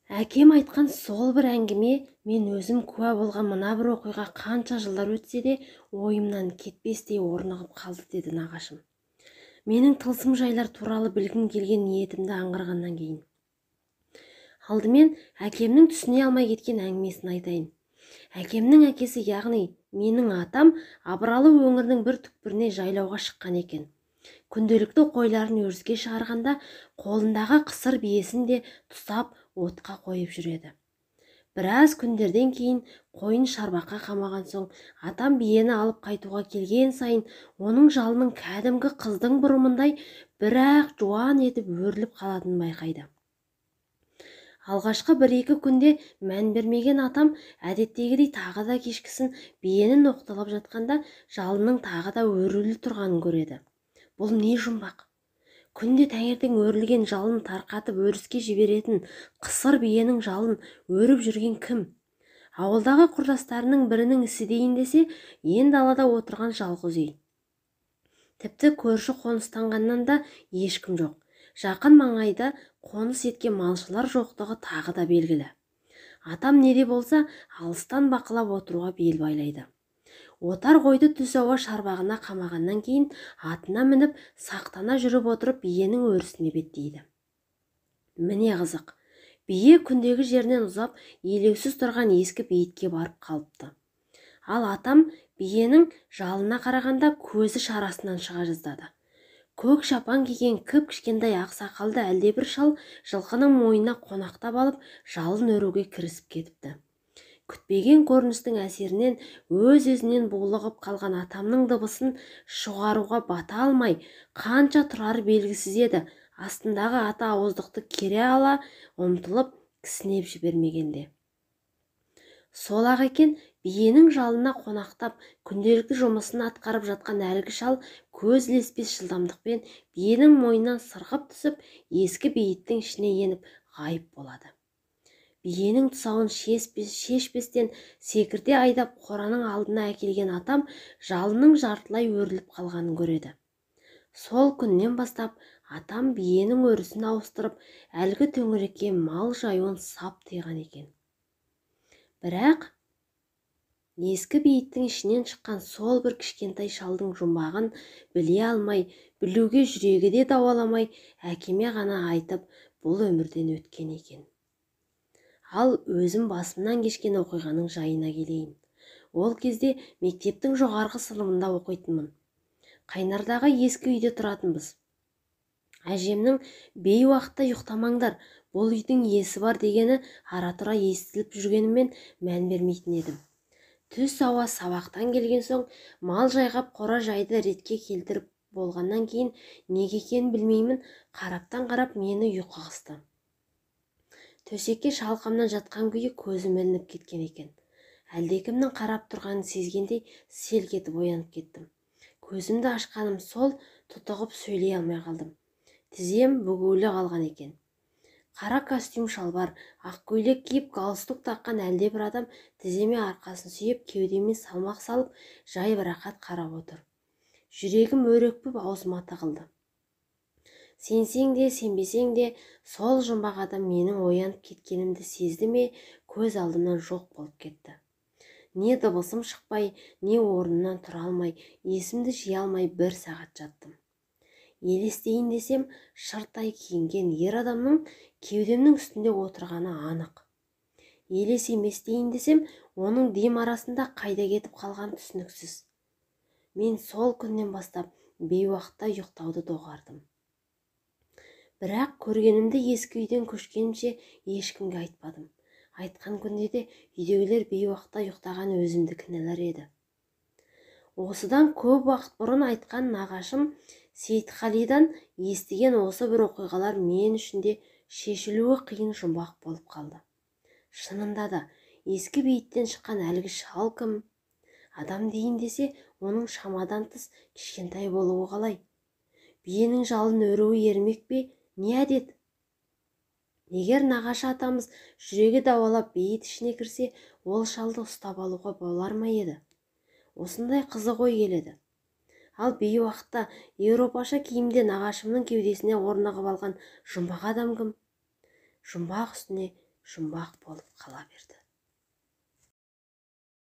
Әкем айтқан сол бір әңгіме, мен өзім куә болған мына бір оқиға қанша жылдар өтсе де ойымнан кетпестей орнығып қалды, деді нағашым. Менің тылсым жайлар туралы білгім келген ниетімді аңғарғаннан кейін. Алдымен әкемнің түсіне алмай кеткен әңгімесін айтайын. Әкемнің әкесі, яғни менің атам, Абыралы өңірінің бір түкпіріне жайлауға шыққан екен. Күнделікті қойларын өріске шығарғанда қолындағы қысыр биесін де тұсап отқа қойып жүреді. Біраз күндерден кейін қойын шарбаққа қамаған соң, атам биені алып қайтуға келген сайын оның жалының кәдімгі қыздың бұрымындай бірақ жуан етіп өріліп қалатынын байқайды. Алғашқы 1-2 күнде мән бермеген атам әдеттегідей тағы да кешкісін биенің оқталап жатқанда жалының тағы да өрілі тұрғанын көреді. Бұл не жұмбақ? Күнде таңертең өрілген жалын тарқатып өріске жіберетін қысыр биенің жалын өріп жүрген кім? Ауылдағы құрдастарының бірінің ісі дейін десе, ен далада отырған жалғыз үй. Тіпті көрші қоныстанғаннан да ешкім жоқ. Жақын маңайда қоныс еткен малшылар жоқтығы тағы да белгілі. Атам неде болса алыстан бақылап отыруға бел байлайды. Отар қойды түс ауа шарбағына қамағаннан кейін атына мініп сақтана жүріп отырып биенің өрісіне беттейді. Міне қызық, бие күндегі жерінен ұзап елеусіз тұрған ескі бейітке барып қалыпты. Ал атам биенің жалына қарағанда көзі шарасынан шыға жаздады. Көк шапан киген кіп-кішкентай ақсақалды әлдебір шал жылқының мойнына қонақтап алып жалын өруге кірісіп кетіпті. Күтпеген көріністің әсерінен өз-өзінен булығып қалған атамның дыбысын шығаруға бата алмай, қанша тұрар белгісіз еді, астындағы ата ауыздықты кере ала ұмтылып кісінеп жібермегенде. Сол-ақ екен, биенің жалына қонақтап күнделікті жұмысын атқарып жатқан әлгі шал көз ілеспес жылдамдықпен биенің мойнынан сырғып түсіп, ескі бейіттің ішіне еніп ғайып болады. Биенің тұсауын шешпестен секірте айдап қораның алдына әкелген атам жалының жартылай өріліп қалғанын көреді. Сол күннен бастап атам биенің өрісін ауыстырып, әлгі төңірекке мал жаюын сап тыйған екен. Бірақ ескі бейіттің ішінен шыққан сол бір кішкентай шалдың жұмбағын біле алмай, білуге жүрегі де дауаламай, әкеме ғана айтып, бұл өмірден өткен екен. Ал өзім басымнан кешкен оқиғаның жайына келейін. Ол кезде мектептің жоғарғы сыныбында оқитынмын. Қайнардағы ескі үйде тұратынбыз. Әжемнің бейуақытта ұйықтамаңдар, бұл үйдің иесі бар дегені ара-тұра естіліп жүргенімен мән бермейтін едім. Түс ауа сабақтан келген соң мал жайғап қора жайды ретке келтіріп болғаннан кейін неге екенін білмеймін, қараптан-қарап мені ұйқы қысты. Төсекке шалқамнан жатқан күйі көзім ілініп кеткен екен. Әлдекімнің қарап тұрғанын сезгендей селк етіп оянып кеттім. Көзімді ашқаным сол, тұтығып сөйлей алмай қалдым. Тізем бүгулі қалған екен. Қара костюм шалбар, ақ көйлек киіп галстук таққан әлдебір адам тіземе арқасын сүйеп, кеудеме салмақ салып, жайбарақат қарап отыр. Жүрегім өрекпіп аузыма тығылды. Сенсең де, сенбесең де, сол жұмбақ адам менің оянып кеткенімді сезді ме, көз алдымнан жоқ болып кетті. Не дыбысым шықпай, не орнымнан тұра алмай, есімді жия алмай 1 сағат жаттым. Елестейін десем, шыртай киінген ер адамның кеудемнің үстінде отырғаны анық. Елестеместейін десем, оның дем арасында қайда кетіп қалған түсініксіз. Мен сол күннен бастап бейуақытта ұйықтауды доғардым. Бірақ көргенімді ескі үйден көшкенімше ешкімге айтпадым. Айтқан күнде де үйдегілер бейуақытта ұйықтаған өзімді кінәлар еді. Осыдан көп уақыт бұрын айтқан нағашым Сейітқалидан естіген осы бір оқиғалар мен үшін де шешілуі қиын жұмбақ болып қалды. Шынында да ескі бейіттен шыққан әлгі шал кім? Адам дейін десе, оның шамадан тыс кішкентай болуы қалай? Биенің жалын өруі ермек пе? Не әдет? Егер нағашы атамыз жүрегі дауалап бейіт ішіне кірсе, ол шалды ұстап алуға болар ма еді? Осындай қызық ой келеді. Ал бейуақытта еуропаша киімде нағашымның кеудесіне орнығып алған жұмбақ адам кім? Жұмбақ үстіне жұмбақ болып қала берді.